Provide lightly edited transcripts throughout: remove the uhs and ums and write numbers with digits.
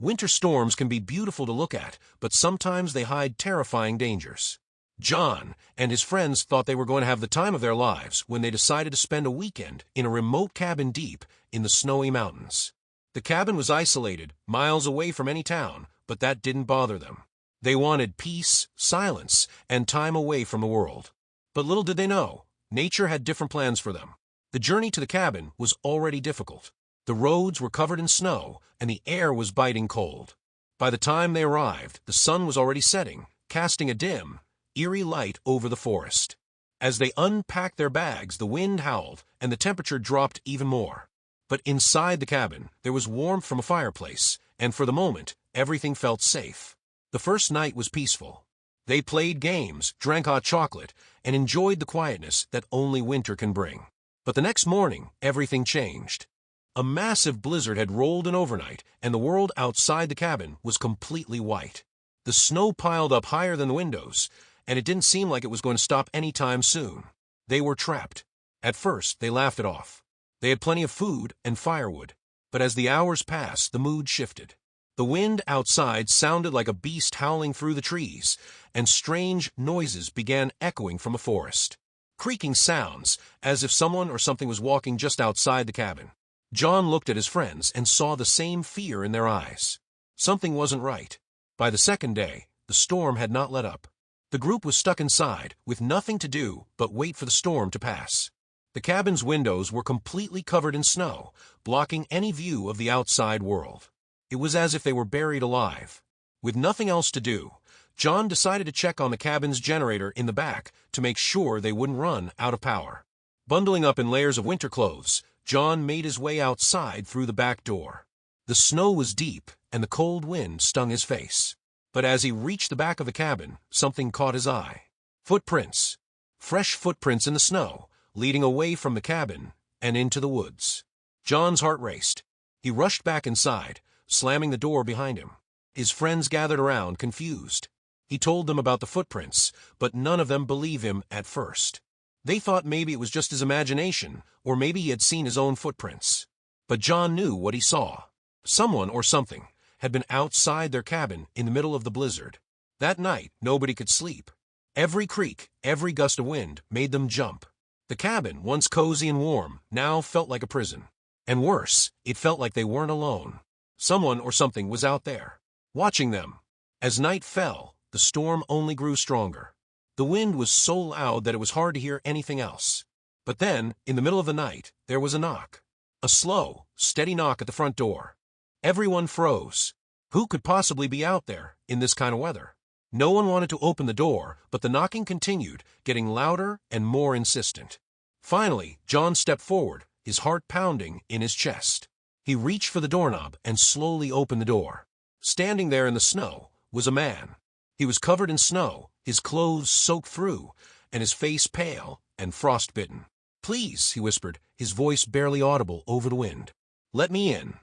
Winter storms can be beautiful to look at, but sometimes they hide terrifying dangers. John and his friends thought they were going to have the time of their lives when they decided to spend a weekend in a remote cabin deep in the snowy mountains. The cabin was isolated, miles away from any town, but that didn't bother them. They wanted peace, silence, and time away from the world. But little did they know, nature had different plans for them. The journey to the cabin was already difficult. The roads were covered in snow, and the air was biting cold. By the time they arrived, the sun was already setting, casting a dim, eerie light over the forest. As they unpacked their bags, the wind howled, and the temperature dropped even more. But inside the cabin, there was warmth from a fireplace, and for the moment, everything felt safe. The first night was peaceful. They played games, drank hot chocolate, and enjoyed the quietness that only winter can bring. But the next morning, everything changed. A massive blizzard had rolled in overnight, and the world outside the cabin was completely white. The snow piled up higher than the windows, and it didn't seem like it was going to stop any time soon. They were trapped. At first, they laughed it off. They had plenty of food and firewood, but as the hours passed, the mood shifted. The wind outside sounded like a beast howling through the trees, and strange noises began echoing from the forest. Creaking sounds, as if someone or something was walking just outside the cabin. John looked at his friends and saw the same fear in their eyes. Something wasn't right. By the second day, the storm had not let up. The group was stuck inside, with nothing to do but wait for the storm to pass. The cabin's windows were completely covered in snow, blocking any view of the outside world. It was as if they were buried alive. With nothing else to do, John decided to check on the cabin's generator in the back to make sure they wouldn't run out of power. Bundling up in layers of winter clothes, John made his way outside through the back door. The snow was deep, and the cold wind stung his face. But as he reached the back of the cabin, something caught his eye. Footprints. Fresh footprints in the snow, leading away from the cabin and into the woods. John's heart raced. He rushed back inside, slamming the door behind him. His friends gathered around, confused. He told them about the footprints, but none of them believed him at first. They thought maybe it was just his imagination, or maybe he had seen his own footprints. But John knew what he saw. Someone or something had been outside their cabin in the middle of the blizzard. That night, nobody could sleep. Every creak, every gust of wind made them jump. The cabin, once cozy and warm, now felt like a prison. And worse, it felt like they weren't alone. Someone or something was out there, watching them. As night fell, the storm only grew stronger. The wind was so loud that it was hard to hear anything else. But then, in the middle of the night, there was a knock. A slow, steady knock at the front door. Everyone froze. Who could possibly be out there in this kind of weather? No one wanted to open the door, but the knocking continued, getting louder and more insistent. Finally, John stepped forward, his heart pounding in his chest. He reached for the doorknob and slowly opened the door. Standing there in the snow was a man. He was covered in snow, his clothes soaked through, and his face pale and frostbitten. "Please," he whispered, his voice barely audible over the wind. "Let me in."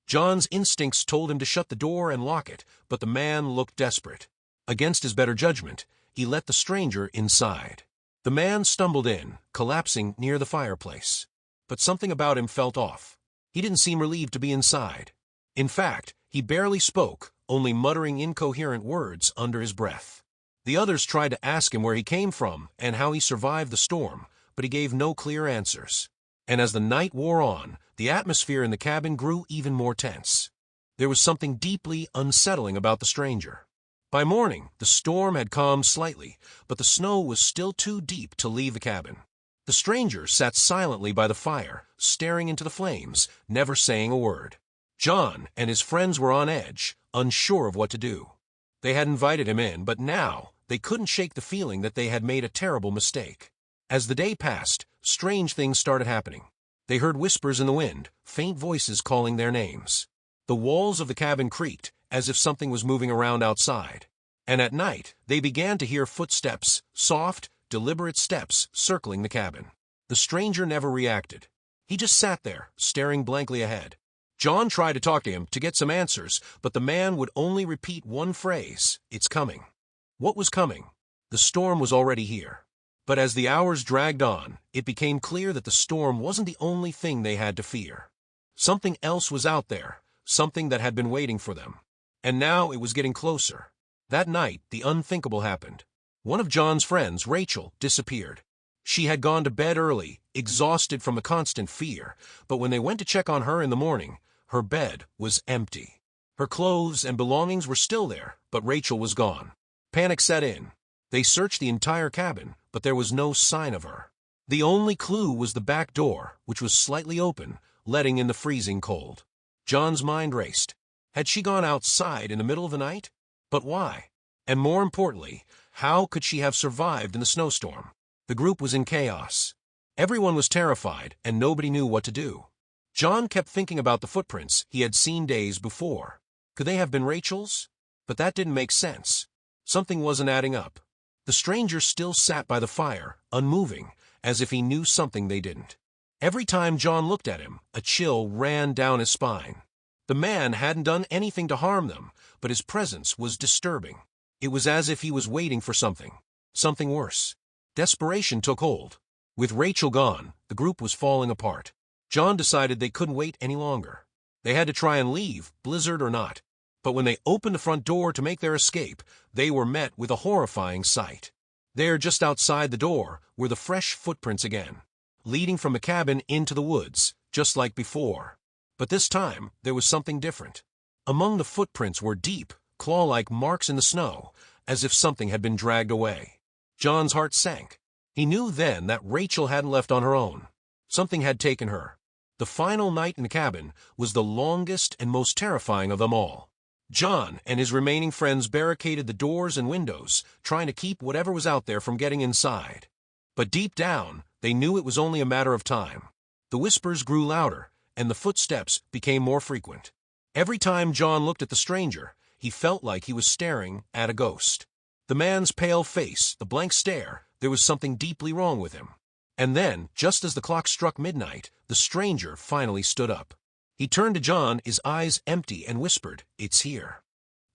John's instincts told him to shut the door and lock it, but the man looked desperate. Against his better judgment, he let the stranger inside. The man stumbled in, collapsing near the fireplace. But something about him felt off. He didn't seem relieved to be inside. In fact, he barely spoke, only muttering incoherent words under his breath. The others tried to ask him where he came from and how he survived the storm, but he gave no clear answers. And as the night wore on, the atmosphere in the cabin grew even more tense. There was something deeply unsettling about the stranger. By morning, the storm had calmed slightly, but the snow was still too deep to leave the cabin. The stranger sat silently by the fire, staring into the flames, never saying a word. John and his friends were on edge, unsure of what to do. They had invited him in, but now they couldn't shake the feeling that they had made a terrible mistake. As the day passed, strange things started happening. They heard whispers in the wind, faint voices calling their names. The walls of the cabin creaked, as if something was moving around outside. And at night, they began to hear footsteps, soft, deliberate steps circling the cabin. The stranger never reacted. He just sat there, staring blankly ahead. John tried to talk to him to get some answers, but the man would only repeat one phrase: "It's coming." What was coming? The storm was already here. But as the hours dragged on, it became clear that the storm wasn't the only thing they had to fear. Something else was out there, something that had been waiting for them. And now it was getting closer. That night, the unthinkable happened. One of John's friends, Rachel, disappeared. She had gone to bed early, exhausted from the constant fear, but when they went to check on her in the morning, her bed was empty. Her clothes and belongings were still there, but Rachel was gone. Panic set in. They searched the entire cabin, but there was no sign of her. The only clue was the back door, which was slightly open, letting in the freezing cold. John's mind raced. Had she gone outside in the middle of the night? But why? And more importantly, how could she have survived in the snowstorm? The group was in chaos. Everyone was terrified, and nobody knew what to do. John kept thinking about the footprints he had seen days before. Could they have been Rachel's? But that didn't make sense. Something wasn't adding up. The stranger still sat by the fire, unmoving, as if he knew something they didn't. Every time John looked at him, a chill ran down his spine. The man hadn't done anything to harm them, but his presence was disturbing. It was as if he was waiting for something worse. Desperation took hold. With Rachel gone, the group was falling apart. John decided they couldn't wait any longer. They had to try and leave, blizzard or not. But when they opened the front door to make their escape, they were met with a horrifying sight. There, just outside the door, were the fresh footprints again, leading from the cabin into the woods, just like before. But this time, there was something different. Among the footprints were deep, claw-like marks in the snow, as if something had been dragged away. John's heart sank. He knew then that Rachel hadn't left on her own. Something had taken her. The final night in the cabin was the longest and most terrifying of them all. John and his remaining friends barricaded the doors and windows, trying to keep whatever was out there from getting inside. But deep down, they knew it was only a matter of time. The whispers grew louder, and the footsteps became more frequent. Every time John looked at the stranger, he felt like he was staring at a ghost. The man's pale face, the blank stare, there was something deeply wrong with him. And then, just as the clock struck midnight, the stranger finally stood up. He turned to John, his eyes empty, and whispered, "It's here."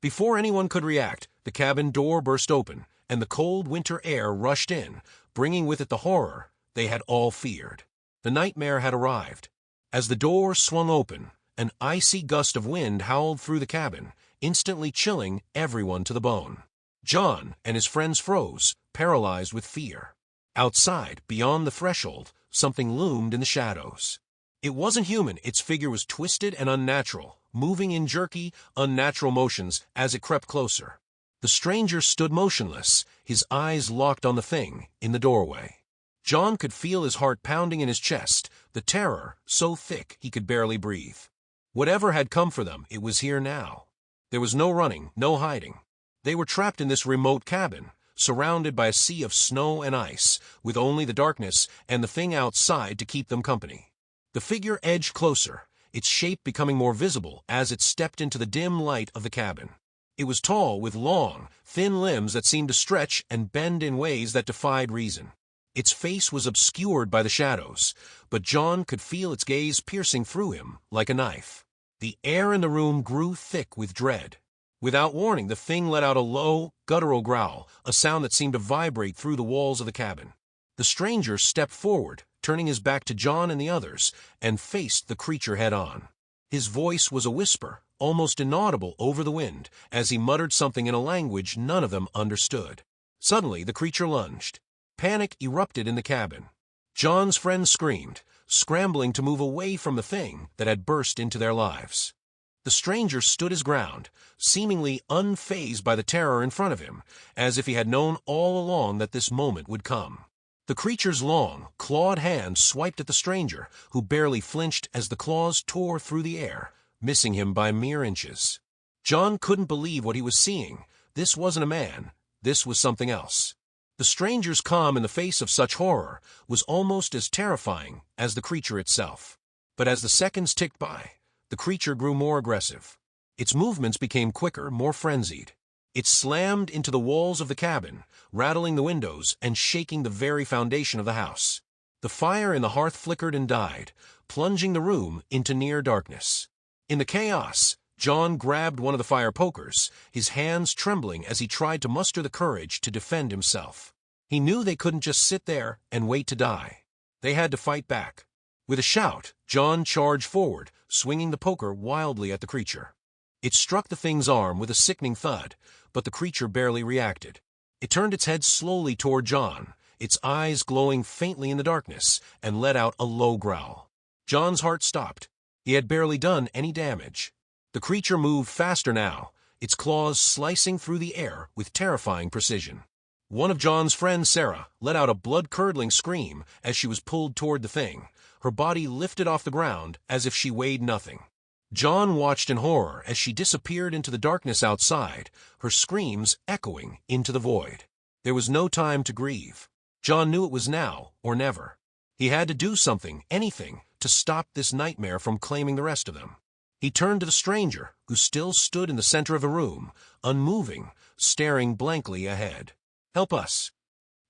Before anyone could react, the cabin door burst open, and the cold winter air rushed in, bringing with it the horror they had all feared. The nightmare had arrived. As the door swung open, an icy gust of wind howled through the cabin, instantly chilling everyone to the bone. John and his friends froze, paralyzed with fear. Outside, beyond the threshold, something loomed in the shadows. It wasn't human. Its figure was twisted and unnatural, moving in jerky, unnatural motions as it crept closer. The stranger stood motionless, his eyes locked on the thing in the doorway. John could feel his heart pounding in his chest, the terror so thick he could barely breathe. Whatever had come for them, it was here now. There was no running, no hiding. They were trapped in this remote cabin, surrounded by a sea of snow and ice, with only the darkness and the thing outside to keep them company. The figure edged closer, its shape becoming more visible as it stepped into the dim light of the cabin. It was tall, with long, thin limbs that seemed to stretch and bend in ways that defied reason. Its face was obscured by the shadows, but John could feel its gaze piercing through him like a knife. The air in the room grew thick with dread. Without warning, the thing let out a low, guttural growl, a sound that seemed to vibrate through the walls of the cabin. The stranger stepped forward, turning his back to John and the others, and faced the creature head-on. His voice was a whisper, almost inaudible over the wind, as he muttered something in a language none of them understood. Suddenly, the creature lunged. Panic erupted in the cabin. John's friends screamed, scrambling to move away from the thing that had burst into their lives. The stranger stood his ground, seemingly unfazed by the terror in front of him, as if he had known all along that this moment would come. The creature's long, clawed hand swiped at the stranger, who barely flinched as the claws tore through the air, missing him by mere inches. John couldn't believe what he was seeing. This wasn't a man. This was something else. The stranger's calm in the face of such horror was almost as terrifying as the creature itself. But as the seconds ticked by, the creature grew more aggressive. Its movements became quicker, more frenzied. It slammed into the walls of the cabin, rattling the windows and shaking the very foundation of the house. The fire in the hearth flickered and died, plunging the room into near darkness. In the chaos, John grabbed one of the fire pokers, his hands trembling as he tried to muster the courage to defend himself. He knew they couldn't just sit there and wait to die. They had to fight back. With a shout, John charged forward, swinging the poker wildly at the creature. It struck the thing's arm with a sickening thud, but the creature barely reacted. It turned its head slowly toward John, its eyes glowing faintly in the darkness, and let out a low growl. John's heart stopped. He had barely done any damage. The creature moved faster now, its claws slicing through the air with terrifying precision. One of John's friends, Sarah, let out a blood-curdling scream as she was pulled toward the thing, her body lifted off the ground as if she weighed nothing. John watched in horror as she disappeared into the darkness outside, her screams echoing into the void. There was no time to grieve. John knew it was now or never. He had to do something, anything, to stop this nightmare from claiming the rest of them. He turned to the stranger, who still stood in the center of the room, unmoving, staring blankly ahead. "Help us!"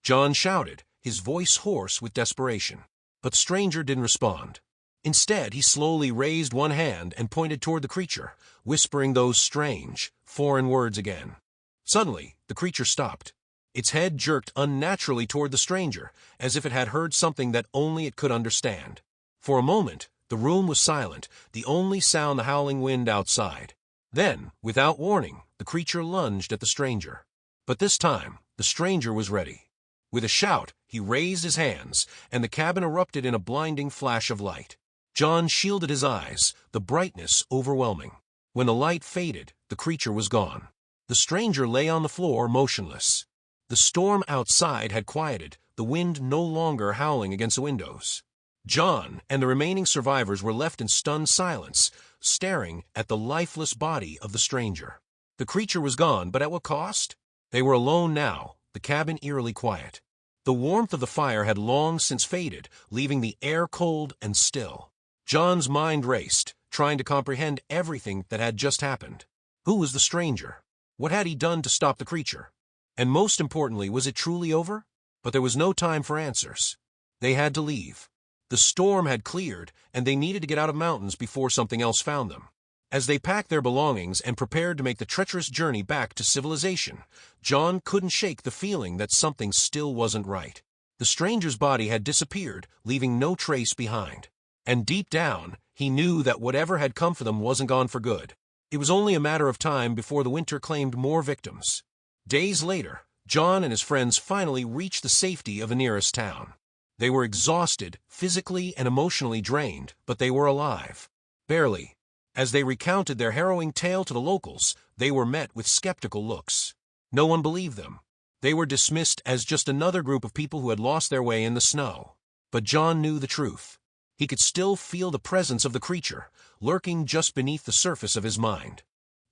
John shouted, his voice hoarse with desperation. But the stranger didn't respond. Instead, he slowly raised one hand and pointed toward the creature, whispering those strange, foreign words again. Suddenly, the creature stopped. Its head jerked unnaturally toward the stranger, as if it had heard something that only it could understand. For a moment, the room was silent, the only sound the howling wind outside. Then, without warning, the creature lunged at the stranger. But this time, the stranger was ready. With a shout, he raised his hands, and the cabin erupted in a blinding flash of light. John shielded his eyes, the brightness overwhelming. When the light faded, the creature was gone. The stranger lay on the floor, motionless. The storm outside had quieted, the wind no longer howling against the windows. John and the remaining survivors were left in stunned silence, staring at the lifeless body of the stranger. The creature was gone, but at what cost? They were alone now, the cabin eerily quiet. The warmth of the fire had long since faded, leaving the air cold and still. John's mind raced, trying to comprehend everything that had just happened. Who was the stranger? What had he done to stop the creature? And most importantly, was it truly over? But there was no time for answers. They had to leave. The storm had cleared, and they needed to get out of mountains before something else found them. As they packed their belongings and prepared to make the treacherous journey back to civilization, John couldn't shake the feeling that something still wasn't right. The stranger's body had disappeared, leaving no trace behind. And deep down, he knew that whatever had come for them wasn't gone for good. It was only a matter of time before the winter claimed more victims. Days later, John and his friends finally reached the safety of the nearest town. They were exhausted, physically and emotionally drained, but they were alive. Barely. As they recounted their harrowing tale to the locals, they were met with skeptical looks. No one believed them. They were dismissed as just another group of people who had lost their way in the snow. But John knew the truth. He could still feel the presence of the creature, lurking just beneath the surface of his mind.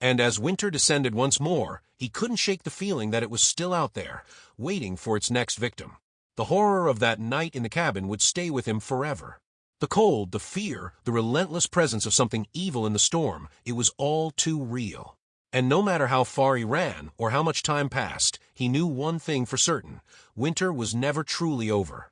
And as winter descended once more, he couldn't shake the feeling that it was still out there, waiting for its next victim. The horror of that night in the cabin would stay with him forever. The cold, the fear, the relentless presence of something evil in the storm, it was all too real. And no matter how far he ran or how much time passed, he knew one thing for certain: winter was never truly over.